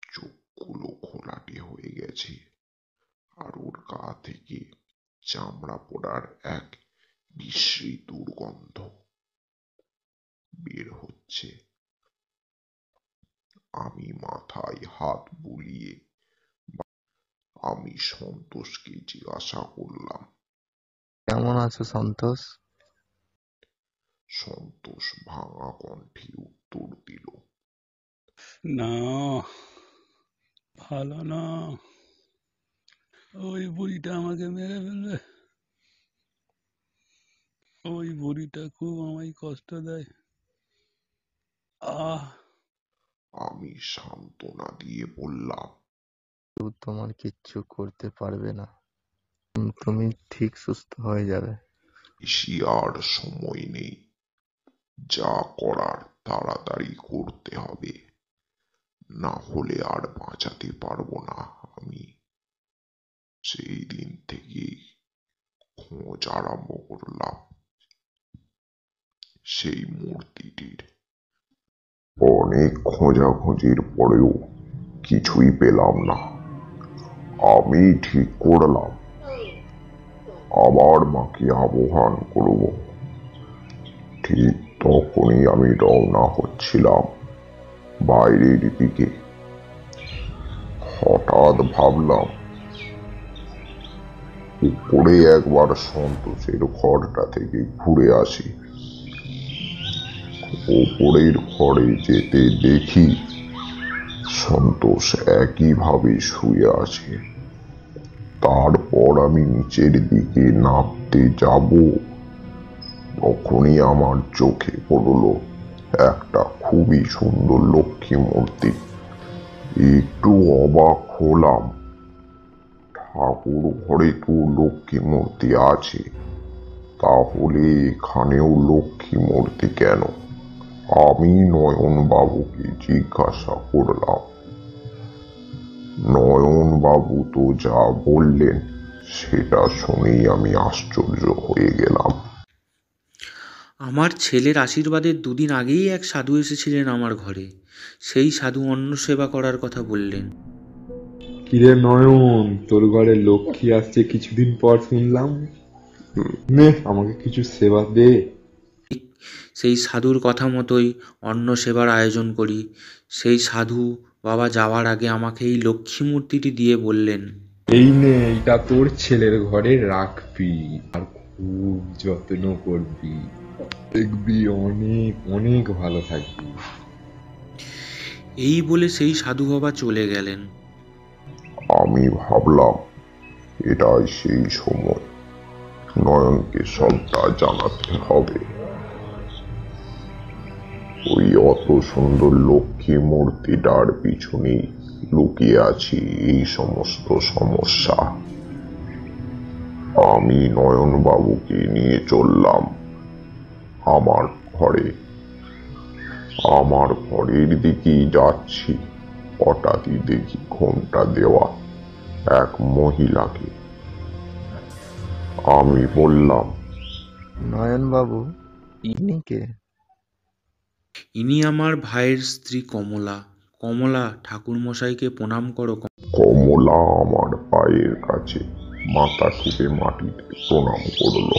চোখগুলো ঘোলাটে হয়ে গেছে, আর ওর গা থেকে চামড়া পোড়ার এক বিশ্রী দুর্গন্ধ বের হচ্ছে। আমি মাথায় হাত বুলিয়ে আমি সন্তোষকে জিজ্ঞাসা করলাম, কেমন আছো সন্তোষ? সন্তোষ ভাঙা কণ্ঠে উত্তর দিল, না, ভালো না। ওই বুড়িটা আমাকে মেরে ফেলবে। ওই বুড়িটা খুব আমায় কষ্ট দেয়। আহ আমি সান্ত্বনা দিয়ে বললাম, কেউ তোমার কিচ্ছু করতে পারবে না। তুমি ঠিক সুস্থ হয়ে যাবে। বেশি আর সময় নেই, যা করার তাড়াতাড়ি করতে হবে, না হলে আর বাঁচাতে পারবো না আমি। সেই দিন থেকেই খোঁজ আরম্ভ করলাম সেই মূর্তিটির। অনেক খোঁজাখুঁজির পরেও কিছুই পেলাম না। আমি ঠিক করলাম আবার মাকে আহ্বান করব। ঠিক তখনই আমি রওনা হচ্ছিলাম বাইরের দিকে। হঠাৎ ভাবলাম উপরে একবার সন্তোষের ঘরটা থেকে ঘুরে আসি। ওপরের ঘরে যেতে দেখি সন্তোষ একইভাবে শুয়ে আছে। তারপর আমি নিচের দিকে নামতে যাব, তখনই আমার চোখে পড়ল একটা খুবই সুন্দর লক্ষ্মী মূর্তি। একটু অবাক হলাম, ঠাকুর ঘরে তো লক্ষ্মী মূর্তি আছে, তাহলে এখানেও লক্ষ্মী মূর্তি কেন? আমি নয়ন বাবুকে জিজ্ঞাসা করলাম। নয়ন বাবু তো যা বললেন সেটা শুনেই আমি আশ্চর্য হয়ে গেলাম। আমার ছেলের আশীর্বাদের দুদিন আগেই এক সাধু এসেছিলেন আমার ঘরে। সেই সাধু অন্ন সেবা করার কথা বললেন। কিরে নয়ন, তোর ঘরে লক্ষ্মী আসছে কিছুদিন পর শুনলাম। নে আমাকে কিছু সেবা দে। সেই সাধুর কথা মতোই অন্ন সেবার আয়োজন করি। সেই সাধু বাবা যাওয়ার আগে আমাকে এই লক্ষ্মী মূর্তিটি দিয়ে বললেন, এই নে, এটা তোর ছেলের ঘরে রাখবি আর খুব যত্ন করবি, দেখবি অনেক অনেক ভালো থাকবি। এই বলে সেই সাধু বাবা চলে গেলেন। আমি ভাবলাম এটাই সেই সময়, নয়নকে সবটা জানাতে হবে। ওই অত সুন্দর লক্ষ্মী মূর্তিটার পিছনেই লুকিয়ে আছি এই সমস্ত সমস্যা। আমি নয়ন বাবুকে নিয়ে চললাম আমার ঘরে। আমার ঘরের দিকেই যাচ্ছি, হঠাৎই দেখি ঘোমটা দেওয়া এক মহিলাকে। আমি বললাম, নয়ন বাবু, ইনি কে? ইনি আমার ভাইয়ের স্ত্রী কমলা। কমলা, ঠাকুরমশাইকে প্রণাম করো। কমলা আমার পায়ের কাছে মাথা ঠুকে মাটিতে প্রণাম করল।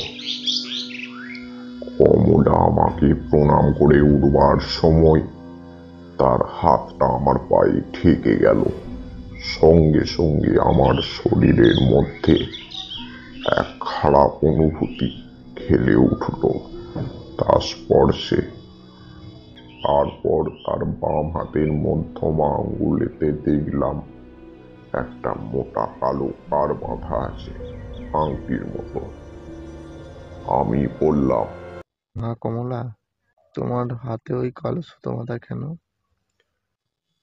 কমলা আমাকে প্রণাম করে উঠবার সময় তার হাতটা আমার পায়ে ঠেকে গেল। সঙ্গে সঙ্গে আমার শরীরের মধ্যে এক খারাপ অনুভূতি খেলে উঠল তার স্পর্শে। তারপর তার বাম হাতের মধ্যমা আঙ্গুলেতে দেখলাম একটা মোটা কালো পার বাঁধা আছে আংটির মতো। আমি বললাম, মা কমলা, তোমার হাতে ওই কালো সুতো বাঁধা কেন?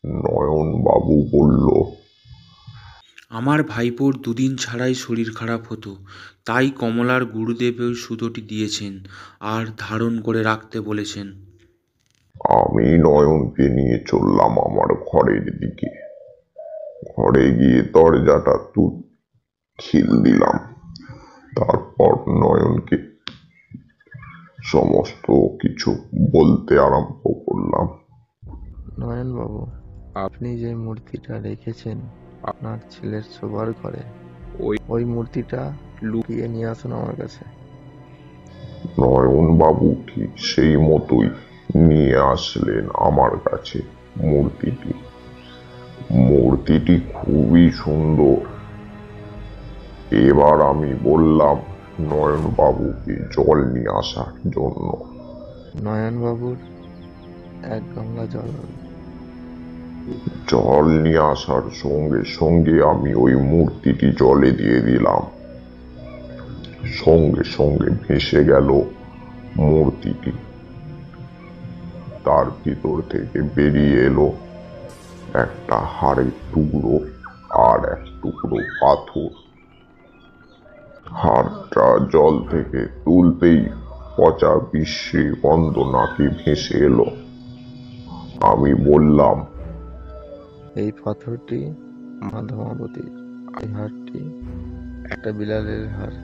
নয়ন বাবু বলল, আমার ভাইপোর দুদিন ছাড়াই শরীর খারাপ হতো, তাই কমলার গুরুদেব ওই সুতোটি দিয়েছেন আর ধারণ করে রাখতে বলেছেন। আমি নয়নকে নিয়ে চললাম আমার ঘরের দিকে। ঘরে গিয়ে দরজাটা খিল দিলাম। তারপর নয়নকে সমস্ত কিছু বলতে আরম্ভ করলাম। নয়ন বাবু, আপনি যে মূর্তিটা রেখেছেন আপনার ছেলের শোবার ঘরে, ওই মূর্তিটা লুকিয়ে নিয়ে আসুন আমার কাছে। নয়ন বাবু ঠিক সেই মতোই নিয়ে আসলেন আমার কাছে মূর্তিটি। মূর্তিটি খুবই সুন্দর। এবার আমি বললাম নয়ন বাবুকে জল নিয়ে আসার জন্য। নয়ন বাবুর এক গামলা জল আনুন। জল নিয়ে আসার সঙ্গে সঙ্গে আমি ওই মূর্তিটি জলে দিয়ে দিলাম। সঙ্গে সঙ্গে ভেসে গেল মূর্তিটি। তার ভিতর থেকে বেরিয়ে এলো একটা হাড়ের টুকরো আর এক টুকরো পাথর। হাড়টা জল থেকে তুলতেই পচা বিশ্রী গন্ধ নাকে ভেসে এলো। আমি বললাম, এই পাথরটি মা ধূমাবতীর, এই হাড়টি একটা বিড়ালের হাড়।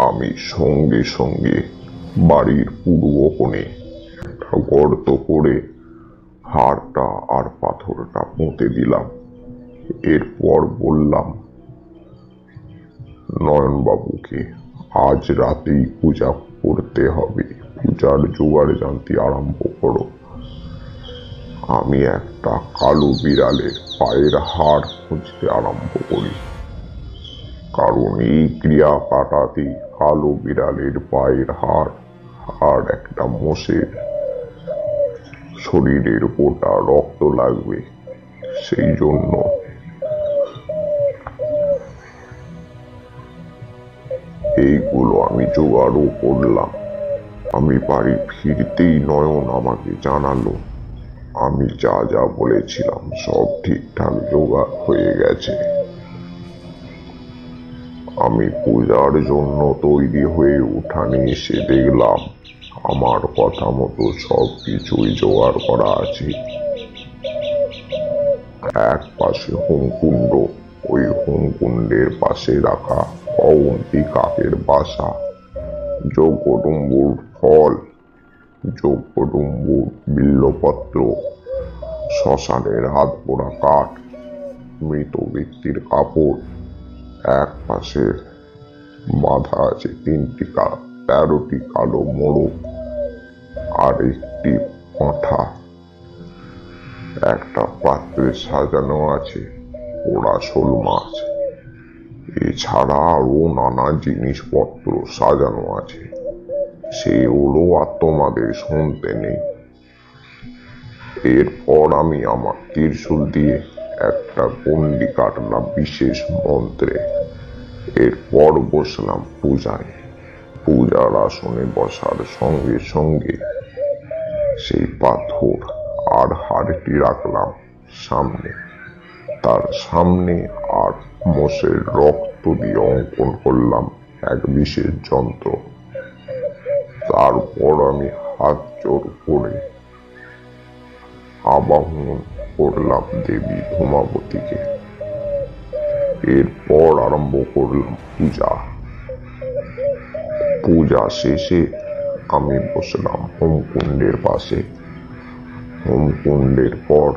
আমি সঙ্গে সঙ্গে বাড়ির পূর্ব কোণে একটা গর্ত করে হাড়টা আর পাথরটা পুঁতে দিলাম। এরপর বললাম, নয়নবাবুকে আজ রাতেই পূজা করতে হবে, পূজার জোগাড় জানতি আরম্ভ করো। আমি একটা কালো বিড়ালের পায়ের হাড় খুঁজতে আরম্ভ করি, কারণ এই ক্রিয়া কাটাতে কালো বিড়ালের পায়ের হাড় আর একটা মোষের শরীরের গোটা রক্ত লাগবে। সেই জন্য এইগুলো আমি জোগাড়ও করলাম। আমি বাড়ি ফিরতেই নয়ন আমাকে জানালো আমি যা যা বলেছিলাম সব ঠিকঠাক জোগাড় হয়ে গেছে। আমি পূজার জন্য তৈরি হয়ে উঠানে এসে দেখলাম আমার কথা মতো সব কিছুই জোগাড় করা আছে। এক পাশে হোমকুণ্ড, ওই হোমকুণ্ডের পাশে রাখা অবন্তী কাকের বাসা, যজ্ঞডুম্বুর ফল, যজ্ঞডুম্বুর বিল্লপত্র, শ্মশানের হাত পোড়া কাঠ, মৃত ব্যক্তির কাপড়। এক পাশে বাঁধা আছে 13টি কালো মোড়ক আর একটি পাঁঠা। একটা পাত্রে সাজানো আছে পোড়া শোল মাছ। এছাড়া আরো নানা জিনিসপত্র সাজানো আছে, সেগুলো আর তোমাদের শুনতে নেই। এরপর আমি আমার ত্রিশূল দিয়ে একটা গণ্ডি কাটলাম বিশেষ মন্ত্রে। এরপর বসলাম পূজায়। পূজার আসনে বসার সঙ্গে সঙ্গে সেই পাথর আর হাড়টি রাখলাম সামনে। তার সামনে আর মোষের রক্ত দিয়ে অঙ্কন করলাম এক বিশেষ যন্ত্র। তারপর আমি হাত জোড় করে আবাহন করলাম দেবী ধূমাবতীকে। এরপর আরম্ভ করলাম পূজা। পূজা শেষে আমি বসলাম হোমকুণ্ডের পাশে। হোমকুণ্ডের পর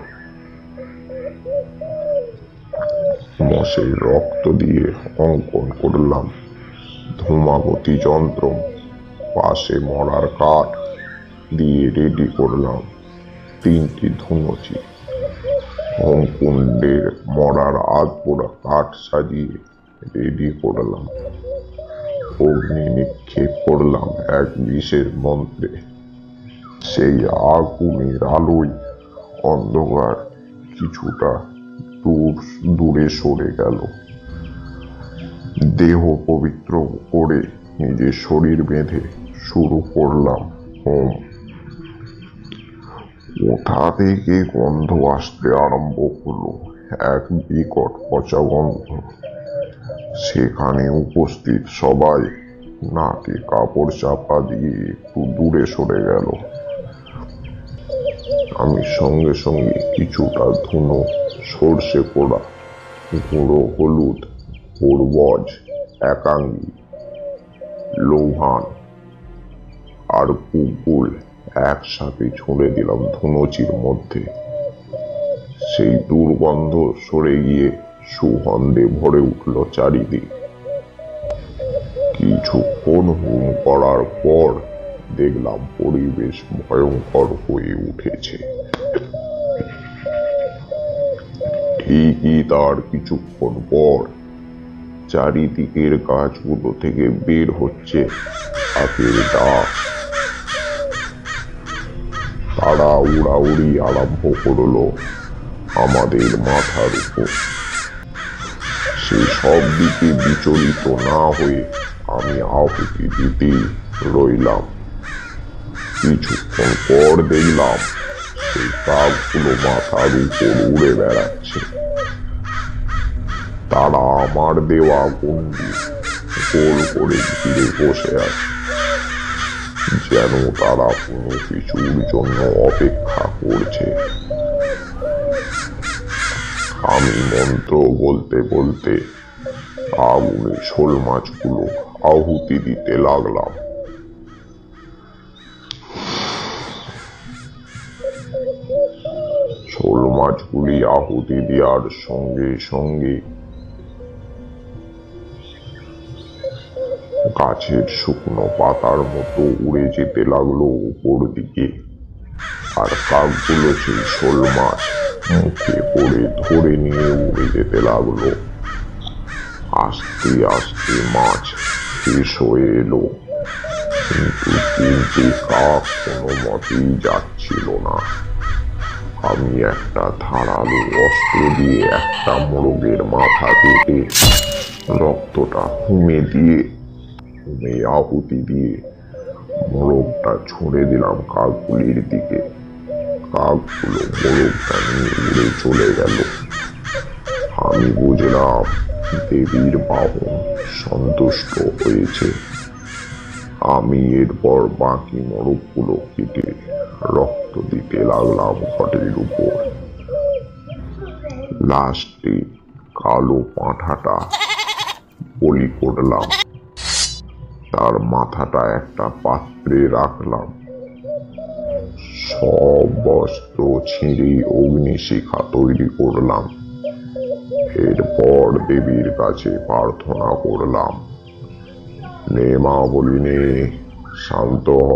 মোষের রক্ত দিয়ে অঙ্কন করলাম ধূমাবতী যন্ত্র। পাশে মরার কাঠ দিয়ে রেডি করলাম 3টি ধুনুচি। হোমকুণ্ডের মরার আগ পোড়া কাঠ সাজিয়ে রেডি করলাম। অগ্নি নিক্ষেপ করলাম এক বিশেষ মন্ত্রে। সেই আগুনের আলোয় অন্ধকার কিছুটা দূরে সরে গেল। দেহ পবিত্র করে নিজের শরীর বেঁধে শুরু করলাম হোম। কোথা থেকে গন্ধ আসতে আরম্ভ হলো, এক বিকট পচা গন্ধ। সেখানে উপস্থিত সবাই নাকে কাপড় চাপা দিয়ে একটু দূরে সরে গেল। আমি সঙ্গে সঙ্গে কিছুটা ধুনো, সর্ষে পোড়া, গুঁড়ো হলুদ, পূর্বজ, একাঙ্গি, লৌহান আর কুকুল একসাথে ছুঁড়ে দিলাম ধুনুচির মধ্যে। সেই দুর্গন্ধ সরে গিয়ে সুগন্ধে ভরে উঠল চারিদিক। কিছুক্ষণ হোম করার পর দেখলাম পরিবেশ ভয়ঙ্কর হয়ে উঠেছে। ঠিকই তার কিছুক্ষণ পর চারিদিকের গাছগুলো থেকে বের হচ্ছে কাকের ডাক। তারা উড়াউড়ি আরম্ভ করলো আমাদের মাথার উপর। সে সব দিকে বিচলিত না হয়ে আমি আহুতি দিতেই রইলাম। কিছুক্ষণ পর দেখলাম সেই কাকগুলো মাথার উপর উড়ে বেড়াচ্ছে। তারা আমার দেওয়া গণ্ডি গোল করে ঘিরে বসে আছে, যেন তারা কোনো কিছুর জন্য অপেক্ষা করছে। আমি মন্ত্র বলতে বলতে আগুনে শোল মাছগুলো আহুতি দিতে লাগলাম। শোল মাছগুলি আহুতি দেওয়ার সঙ্গে সঙ্গে গাছের শুকনো পাতার মতো উড়ে যেতে লাগলো উপর দিকে, আর কাকগুলো সেই শোল মাছ মুখে পড়ে ধরে নিয়ে উড়ে যেতে লাগলো। আস্তে আস্তে মাছ শেষ হয়ে এলো, কিন্তু তিনটে কাক কোনো মতেই যাচ্ছিল না। আমি একটা ধারালো অস্ত্র দিয়ে একটা মোরগের মাথা কেটে রক্তটা হুমে আহুতি দিয়ে মোরগটা ছুঁড়ে দিলাম কাকগুলির দিকে। কাকগুলো মোরগটা নিয়ে উড়ে চলে গেল। আমি বুঝলাম দেবীর বাহন সন্তুষ্ট হয়েছে। আমি এরপর বাকি মোরগগুলো কেটে রক্ত দিতে লাগলাম ঘটের উপর। লাস্টে কালো পাঁঠাটা বলি করলাম, তার মাথাটা একটা পাত্রে রাখলাম। সব বস্ত্র ছিঁড়ে অগ্নিশিখা তৈরি করলাম। এরপর দেবীর কাছে প্রার্থনা করলাম, নে মা বলি নে, শান্ত হ।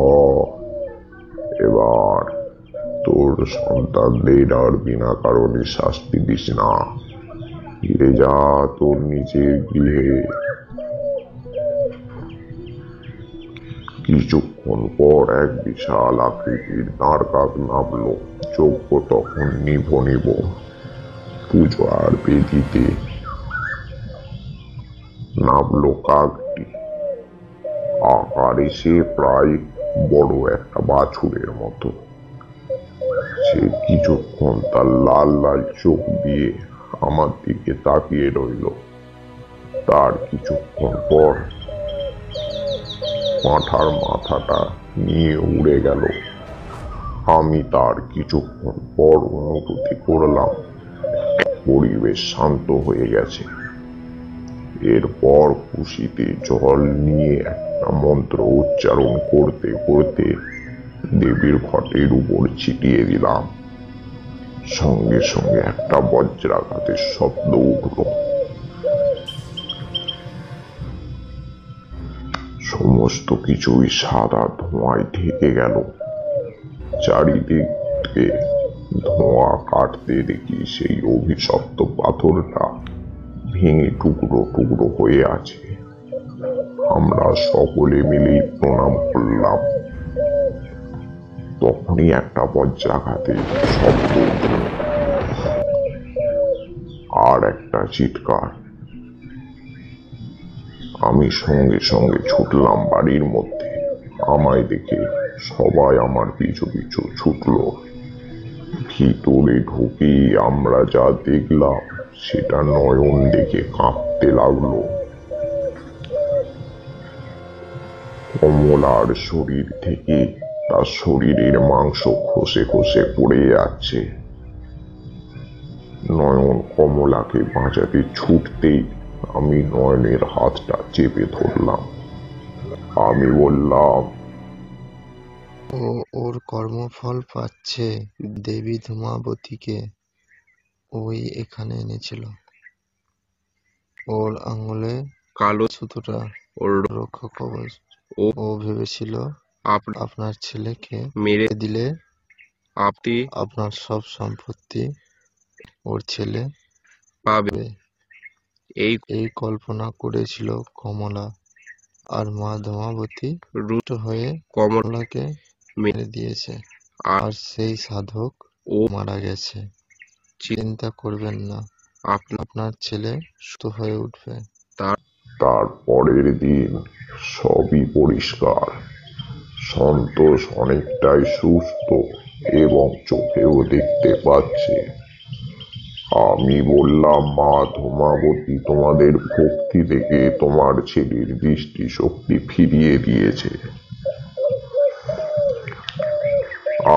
এবার তোর সন্তানদের আর বিনা কারণে শাস্তি দিস না, ফিরে যা তোর নিজের গৃহে। কিছুক্ষণ পর এক বিশাল আকৃতির দাঁড় কাক নামলো। যজ্ঞ তখন নিভ পুজো আর বেদিতে নামলো কাকটি। আকারে সে প্রায় বড় একটা বাছুরের মতো। সে কিছুক্ষণ তার লাল লাল চোখ দিয়ে আমার দিকে তাকিয়ে রইল। তার কিছুক্ষণ পর পাঁঠার মাথাটা নিয়ে উড়ে গেল। আমি তার কিছুক্ষণ পর অনুভূতি করলাম পরিবেশ শান্ত হয়ে গেছে। এরপর খুশিতে জল নিয়ে একটা মন্ত্র উচ্চারণ করতে করতে দেবীর ঘটের উপর ছিটিয়ে দিলাম। সঙ্গে সঙ্গে একটা বজ্রাঘাতের শব্দ উঠল। সমস্ত কিছুই সাদা ধোঁয়ায় ঢেকে গেল। চারিদিকে ধোঁয়া কাটতে দেখি সেই অভিশপ্ত পাথরটা ভেঙে টুকরো টুকরো হয়ে আছে। আমরা সকলে মিলেই প্রণাম করলাম। তখনই একটা বজ্রাঘাতের শব্দ উঠল, আর একটা চিৎকার। আমি সঙ্গে সঙ্গে ছুটলাম বাড়ির মধ্যে। আমায় দেখে সবাই আমার পিছু পিছু ছুটলো। ভিতরে ঢুকে আমরা যা দেখলাম সেটা নয়ন দেখে কাঁপতে লাগলো। কমলার শরীর থেকে তার শরীরের মাংস খসে খসে পড়ে যাচ্ছে। নয়ন কমলাকে বাঁচাতে ছুটতেই আমি নয়নের হাতটা চেপে ধরলাম। আমি বললাম, ওর কর্মফল পাচ্ছে। দেবী ধূমাবতীকে ওই এখানে এনেছিল। ওর আঙুলে কালো সুতোটা ওর রক্ষা কবচ। ও ভেবেছিল আপনার ছেলেকে মেরে দিলে আপনি আপনার সব সম্পত্তি ওর ছেলে পাবে। এই কল্পনা করেছিল কমলা, আর মা ধূমাবতী রুষ্ট হয়ে কমলাকে মেরে দিয়েছে, আর সেই সাধক ও মারা গেছে। চিন্তা করবেন না, আপনার ছেলে সুস্থ হয়ে উঠবে। তার পরের দিন সবই পরিষ্কার। সন্তোষ অনেকটাই সুস্থ এবং চোখেও দেখতে পাচ্ছে। আমি বললাম, মা ধূমাবতী তোমাদের ভক্তি থেকে তোমার ছেলের দৃষ্টিশক্তি ফিরিয়ে দিয়েছে।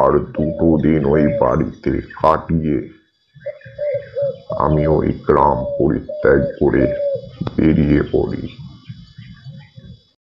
আর 2 দিন ওই বাড়িতে কাটিয়ে আমি ওই গ্রাম পরিত্যাগ করে বেরিয়ে পড়ি।